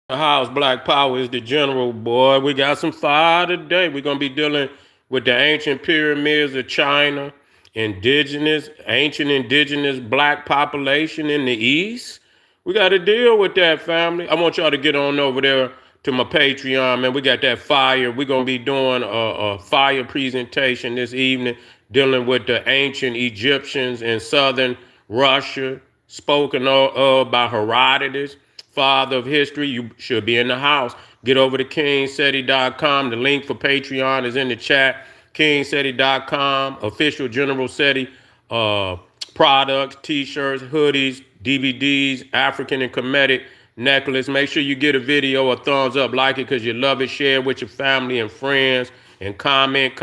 The house, Black Power is the general, boy. We got some fire today. We're going to be dealing with the ancient pyramids of China, ancient indigenous black population in the East. We got to deal with that, family. I want y'all to get on over there to my Patreon, man. We got that fire. We're going to be doing a fire presentation this evening dealing with the ancient Egyptians in southern Russia, spoken of by Herodotus, father of history. You should be in the house. Get over to kingseti.com. The link for Patreon is in the chat. kingseti.com, official General SETI products, t-shirts, hoodies, DVDs, African and Kemetic necklace. Make sure you get a video a thumbs up, like it because you love it, share it with your family and friends, and comment,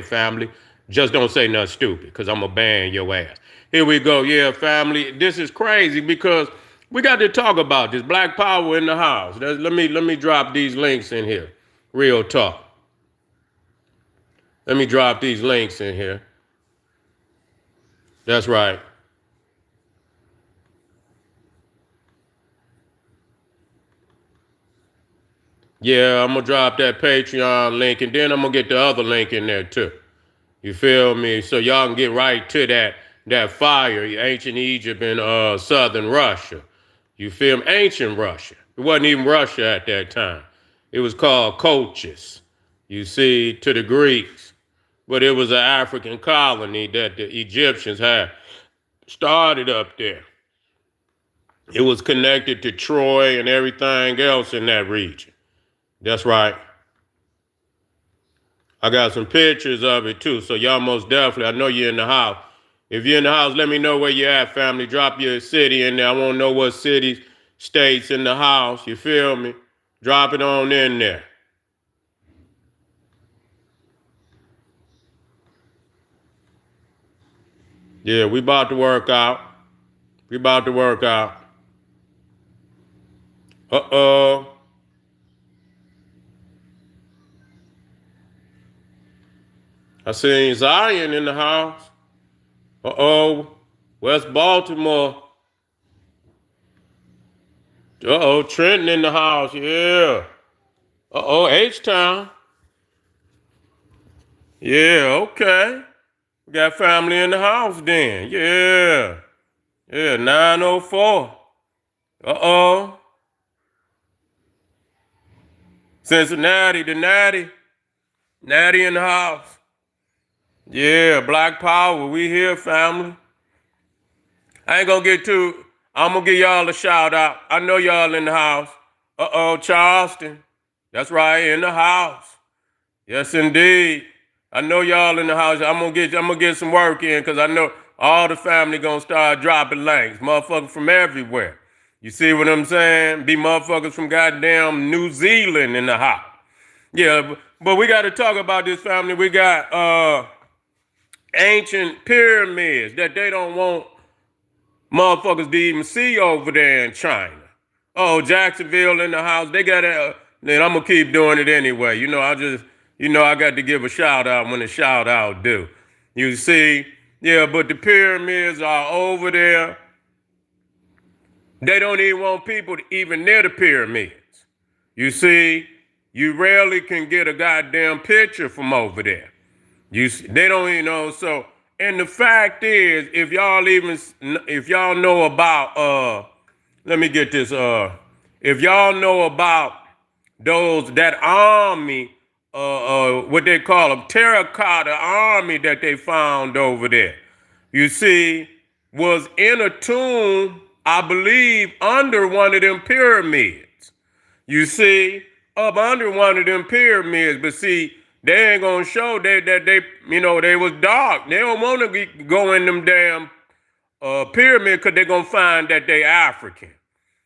family. Just don't say nothing stupid because I'm going to ban your ass. Here we go. Yeah, family. This is crazy because we got to talk about this. Black Power in the house. Let me drop these links in here. Real talk. Let me drop these links in here. That's right. Yeah, I'm going to drop that Patreon link, and then I'm going to get the other link in there, too. You feel me? So y'all can get right to that fire, ancient Egypt and southern Russia. You feel me? Ancient Russia. It wasn't even Russia at that time. It was called Colchis, you see, to the Greeks. But it was an African colony that the Egyptians had started up there. It was connected to Troy and everything else in that region. That's right. I got some pictures of it too, so y'all most definitely, I know you're in the house. If you're in the house, let me know where you're at, family. Drop your city in there. I want to know what cities, states in the house. You feel me? Drop it on in there. Yeah, we about to work out. We about to work out. Uh-oh. I seen Zion in the house. Uh-oh. West Baltimore. Uh-oh. Trenton in the house. Yeah. Uh-oh. H-Town. Yeah, okay. We got family in the house then. Yeah. Yeah, 904. Uh-oh. Cincinnati, the Natty. Natty in the house. Yeah, Black Power. We here, family. I ain't gonna get too. I'm gonna give y'all a shout out. I know y'all in the house. Uh-oh, Charleston. That's right, in the house. Yes, indeed. I know y'all in the house. I'm gonna get some work in because I know all the family gonna start dropping links. Motherfuckers from everywhere. You see what I'm saying? Be motherfuckers from goddamn New Zealand in the house. Yeah, but we got to talk about this, family. We got ancient pyramids that they don't want motherfuckers to even see over there in China. Oh, Jacksonville in the house. They got a. Then I'm gonna keep doing it anyway. I got to give a shout out when the shout out due. You see, yeah, but the pyramids are over there. They don't even want people to even near the pyramids. You see, you rarely can get a goddamn picture from over there. They don't even know. So, and the fact is, if y'all know about, let me get this, if y'all know about that army, what they call a terracotta army that they found over there, you see, was in a tomb, I believe, under one of them pyramids. You see, up under one of them pyramids, but see, they ain't gonna show that they was dark. They don't want to go in them damn pyramid because they're gonna find that they African.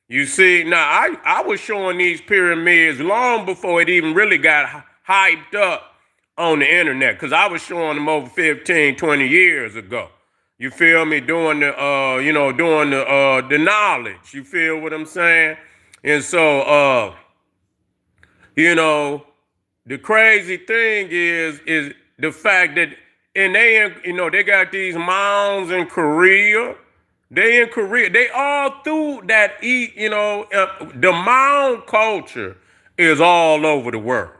You see, now I was showing these pyramids long before it even really got hyped up on the internet because I was showing them over 15, 20 years ago. You feel me? Doing the knowledge. You feel what I'm saying? And so, the crazy thing is the fact that, and they got these mounds in Korea. They in Korea. They all through that the mound culture is all over the world.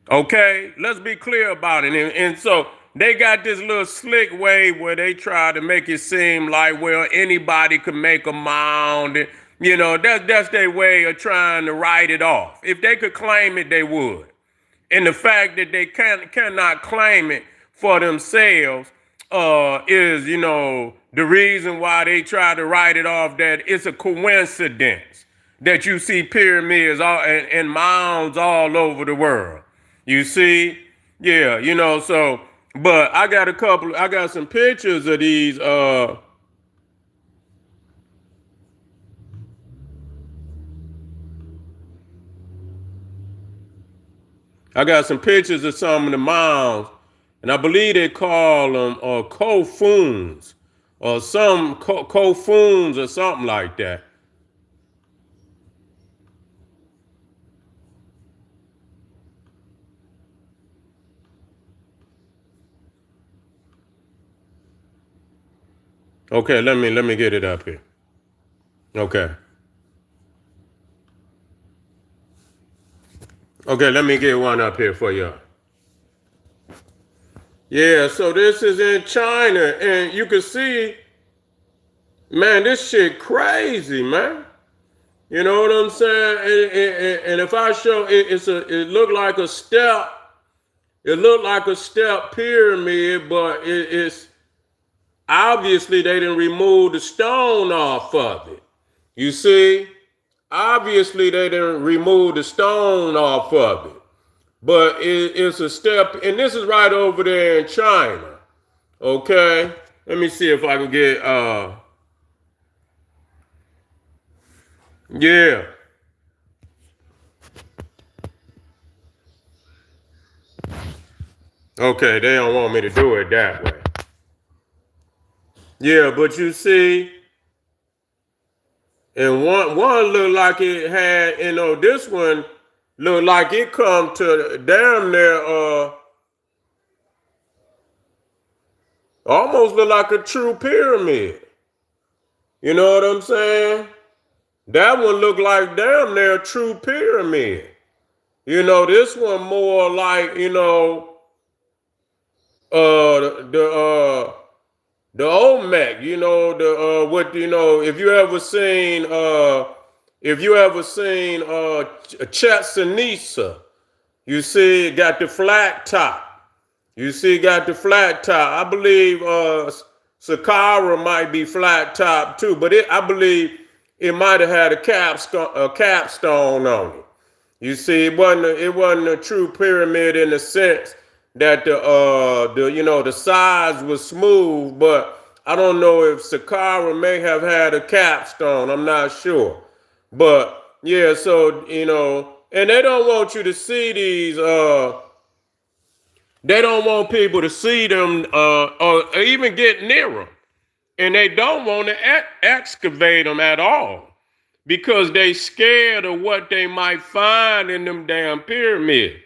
Okay, let's be clear about it. And so they got this little slick way where they try to make it seem like, well, anybody could make a mound. And, that's their way of trying to write it off. If they could claim it, they would. And the fact that they cannot claim it for themselves is, the reason why they try to write it off, that it's a coincidence that you see pyramids and mounds all over the world. You see? Yeah, so, but I got some pictures of these, I got some pictures of some of the mounds, and I believe they call them kofuns or some kofuns or something like that. Okay, let me get it up here. Okay. Okay, let me get one up here for you. Yeah, so this is in China, and you can see, man, this shit crazy, man. You know what I'm saying? And if I show it, it looked like a step. It looked like a step pyramid, but it's obviously they didn't remove the stone off of it. You see? Obviously they didn't remove the stone off of it. But it's a step, and this is right over there in China. Okay? Let me see if I can get yeah. Okay, they don't want me to do it that way. Yeah, but you see, and one looked like it had, this one looked like it come to damn near almost look like a true pyramid. You know what I'm saying? That one looked like damn near a true pyramid. This one more like, the Olmec, if you ever seen Chichen Itza, you see it got the flat top. You see it got the flat top. I believe Saqqara might be flat top too, but I believe it might have had a capstone on it. You see, it wasn't a true pyramid in the sense that the sides was smooth, but I don't know if Saqqara may have had a capstone. I'm not sure. But yeah, so and they don't want you to see these they don't want people to see them or even get near them. And they don't want to excavate them at all because they scared of what they might find in them damn pyramids.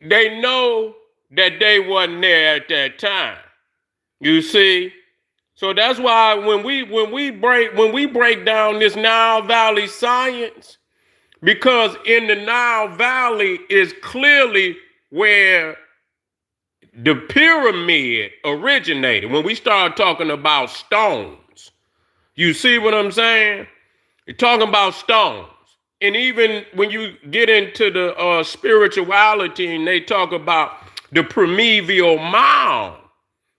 They know that they wasn't there at that time. You see? So that's why when we break down this Nile Valley science, because in the Nile Valley is clearly where the pyramid originated. When we start talking about stones, you see what I'm saying? You're talking about stones. And even when you get into the spirituality and they talk about the primeval mound,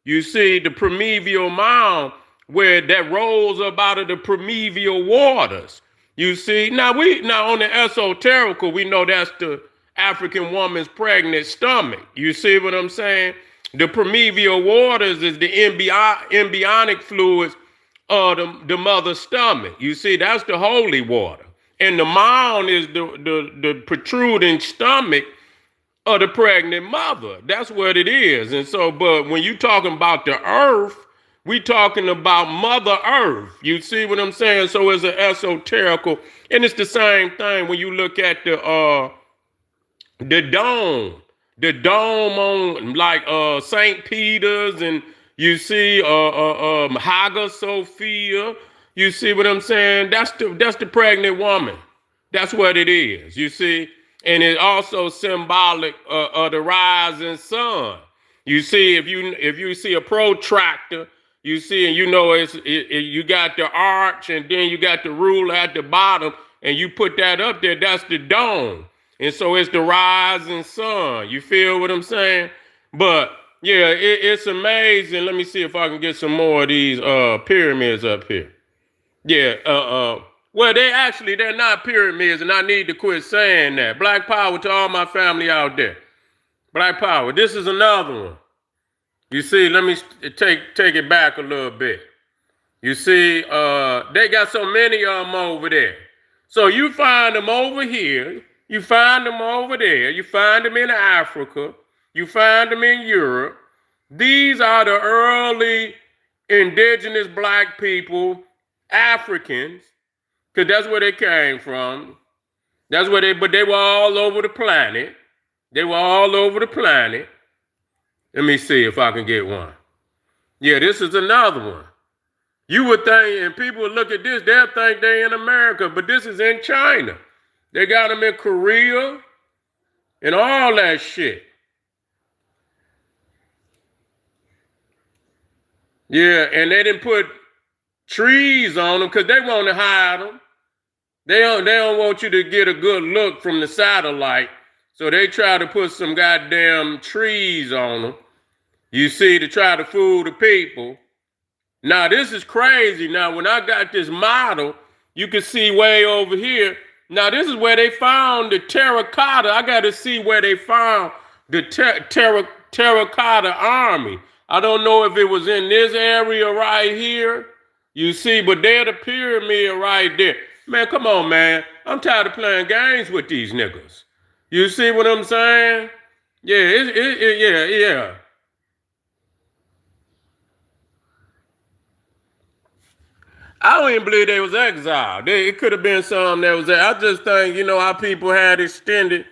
you see the primeval mound where that rolls up out of the primeval waters. You see, now on the esoterical, we know that's the African woman's pregnant stomach. You see what I'm saying? The primeval waters is the embryonic fluids of the mother's stomach. You see, that's the holy water. And the mound is the protruding stomach of the pregnant mother. That's what it is. And so, but when you talking about the earth, we talking about Mother Earth. You see what I'm saying? So it's an esoterical, and it's the same thing when you look at the dome on like St. Peter's, and You see Hagia Sophia. You see what I'm saying? That's the pregnant woman. That's what it is, you see. And it's also symbolic of the rising sun. You see, if you see a protractor, you see, and you know you got the arch, and then you got the ruler at the bottom, and you put that up there, that's the dome. And so it's the rising sun. You feel what I'm saying? But yeah, it's amazing. Let me see if I can get some more of these pyramids up here. Yeah, well, they're not pyramids, and I need to quit saying that. Black power to all my family out there. Black power. This is another one. You see, let me take it back a little bit. You see, they got so many of them over there. So you find them over here, you find them over there, you find them in Africa, you find them in Europe. These are the early indigenous black people, Africans, because that's where they came from. But they were all over the planet. They were all over the planet. Let me see if I can get one. Yeah, this is another one. You would think, and people would look at this, they'll think they're in America, but this is in China. They got them in Korea and all that shit. Yeah, and they didn't put trees on them because they want to hide them. They don't want you to get a good look from the satellite, so they try to put some goddamn trees on them. You see, to try to fool the people. Now, this is crazy. Now, when I got this model, you can see way over here. Now, this is where they found the terracotta. I got to see where they found the terracotta army. I don't know if it was in this area right here. You see, but they're the pyramid right there. Man, come on, man. I'm tired of playing games with these niggas. You see what I'm saying? Yeah, yeah. I don't even believe they was exiled. It could have been some that was there. I just think, our people had extended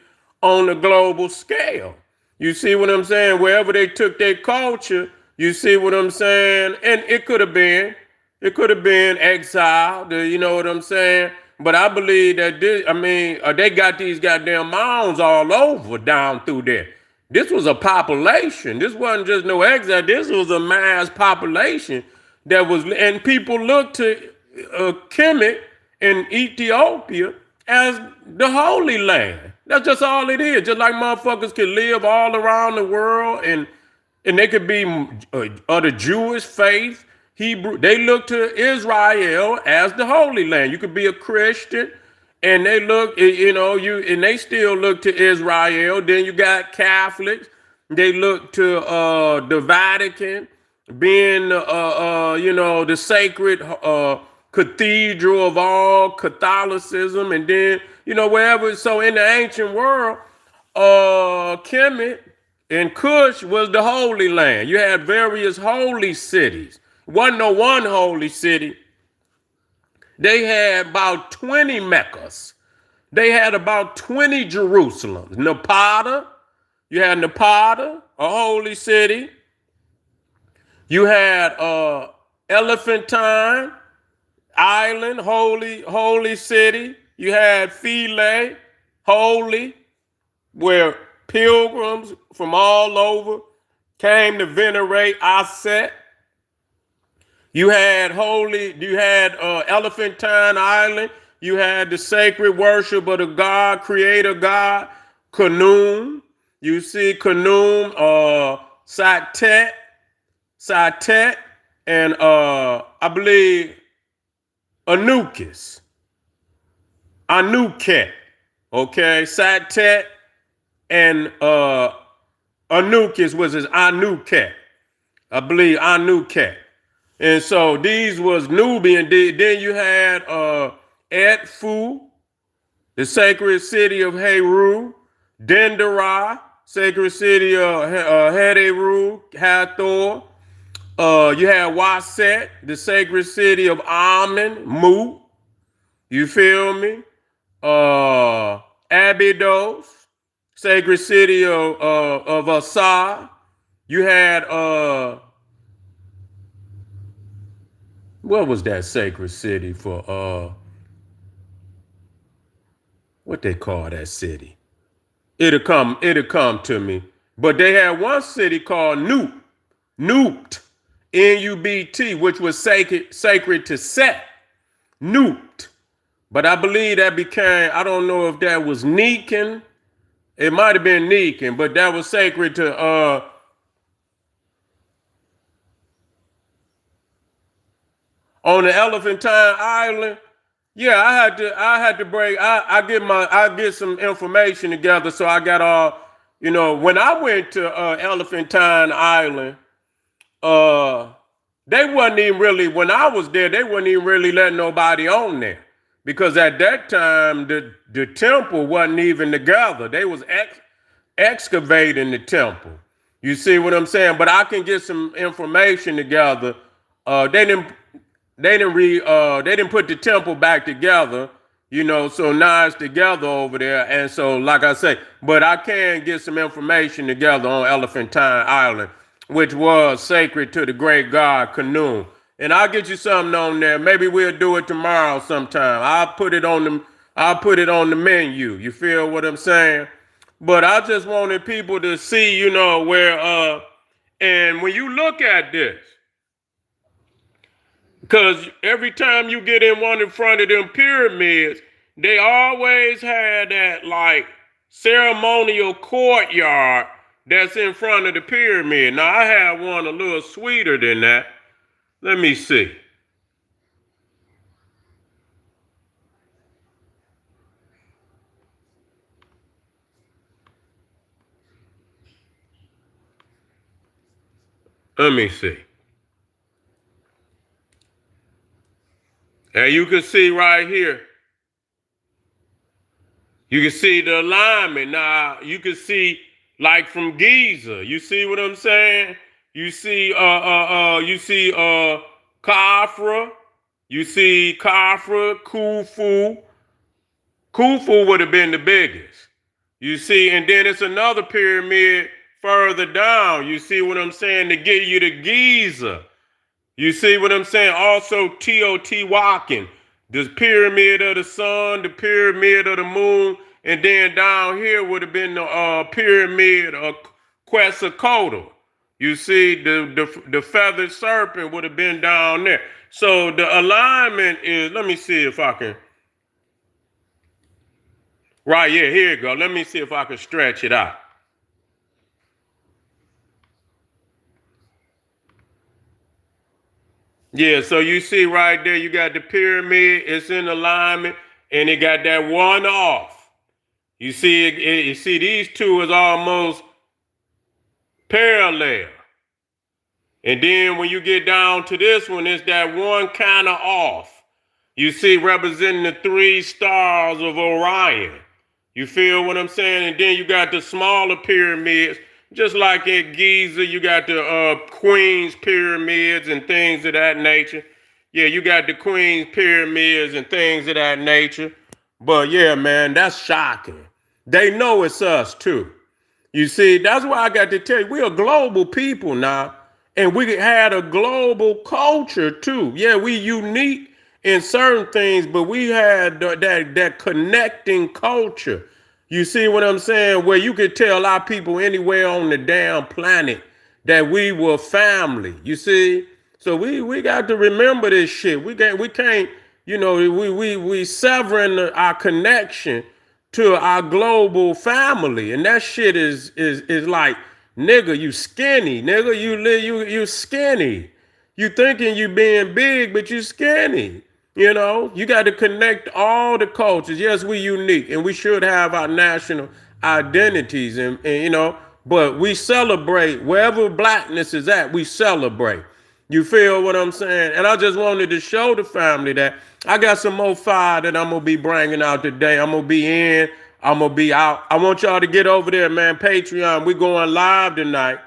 on a global scale. You see what I'm saying? Wherever they took their culture, you see what I'm saying? And it could have been exiled, you know what I'm saying? But I believe that they got these goddamn mounds all over down through there. This was a population. This wasn't just no exile. This was a mass population and people look to Kemet in Ethiopia as the Holy Land. That's just all it is. Just like motherfuckers can live all around the world and they could be of the Jewish faith, Hebrew. They look to Israel as the Holy Land. You could be a Christian and they look, and they still look to Israel. Then you got Catholics. They look to the Vatican, being the sacred cathedral of all Catholicism, and then wherever. So in the ancient world, Kemet and Kush was the Holy Land. You had various holy cities. Wasn't no one holy city. They had about 20 Meccas. They had about 20 Jerusalems. Napata, you had Napata, a holy city. You had Elephantine Island, holy city. You had Philae, holy, where pilgrims from all over came to venerate Aset. You had Elephantine Island. You had the sacred worship of the God, creator God, Khnum. You see Khnum, Satet, and I believe Anubis. Anuket. Okay, Satet and Anubis was his Anuket. I believe Anuket. And so these was Nubian. Then you had Edfu, the sacred city of Heru, Dendera, sacred city of Heru, Hathor. You had Waset, the sacred city of Amen, Mu. You feel me? Abydos, sacred city of Asa. You had what was that sacred city for, what they call that city? It'll come to me. But they had one city called Nubt, N-U-B-T, which was sacred to Set, Nubt. But I believe that became, I don't know if that was Nikan. It might have been Nikan, but that was sacred to on the Elephantine Island. Yeah, I had to break. I get some information together. So I got all, when I went to Elephantine Island, uh they wasn't even really, when I was there, they wasn't even really letting nobody on there. Because at that time the temple wasn't even together. They was excavating the temple. You see what I'm saying? But I can get some information together. They didn't they didn't put the temple back together, so now it's together over there. And so, like I say, but I can get some information together on Elephantine Island, which was sacred to the great god Khnum. And I'll get you something on there. Maybe we'll do it tomorrow sometime. I'll put it on the menu. You feel what I'm saying? But I just wanted people to see, where and when you look at this, because every time you get in one in front of them pyramids, they always had that like ceremonial courtyard that's in front of the pyramid. Now I have one a little sweeter than that. Let me see. Let me see. And you can see right here, you can see the alignment. Now you can see like from Giza. You see what I'm saying? You see Khafra. You see Khafra, Khufu. Khufu would have been the biggest. You see, and then it's another pyramid further down. You see what I'm saying? To get you to Giza. You see what I'm saying? Also Teotihuacan, the pyramid of the sun, the pyramid of the moon, and then down here would have been the pyramid of Quetzalcoatl. You see, the feathered serpent would have been down there. So the alignment is, let me see if I can. Right, yeah, here you go. Let me see if I can stretch it out. Yeah, so you see right there, you got the pyramid, it's in alignment, and it got that one off. You see, you see these two is almost parallel. And then when you get down to this one, it's that one kind of off. You see, representing the 3 stars of Orion. You feel what I'm saying? And then you got the smaller pyramids. Just like at Giza, you got the Queen's pyramids and things of that nature. Yeah, you got the Queen's pyramids and things of that nature. But yeah, man, that's shocking. They know it's us too. You see, that's why I got to tell you, we're a global people now. And we had a global culture too. Yeah, we unique in certain things, but we had that connecting culture. You see what I'm saying? Where you could tell our people anywhere on the damn planet that we were family. You see? So we got to remember this shit. We can't, we severing our connection to our global family. And that shit is like, nigga, you skinny. Nigga, you skinny. You thinking you being big, but you skinny. You got to connect all the cultures. Yes, we unique, and we should have our national identities, and but we celebrate wherever blackness is at. We celebrate. You feel what I'm saying? And I just wanted to show the family that I got some more fire that I'm gonna be bringing out today. I'm gonna be in. I'm gonna be out. I want y'all to get over there, man. Patreon. We going live tonight.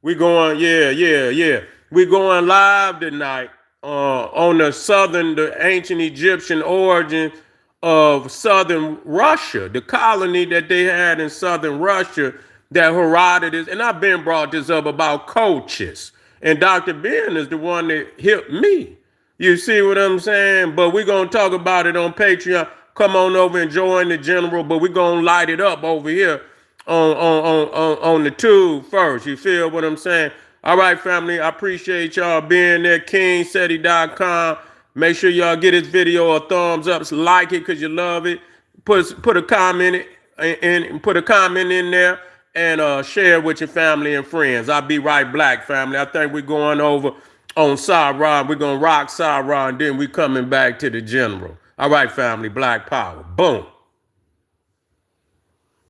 We going, yeah. We going live tonight. On the ancient Egyptian origin of southern Russia, the colony that they had in southern Russia that Herodotus, and I've been brought this up about coaches. And Dr. Ben is the one that helped me. You see what I'm saying? But we're going to talk about it on Patreon. Come on over and join the general, but we're going to light it up over here on the tube first. You feel what I'm saying? All right, family. I appreciate y'all being there. KingSETI.com. Make sure y'all get this video a thumbs up. Like it because you love it. Put a comment in there and share it with your family and friends. I'll be right back, family. I think we're going over on Sarah. We're going to rock Sarah, and then we coming back to the general. All right, family. Black Power. Boom.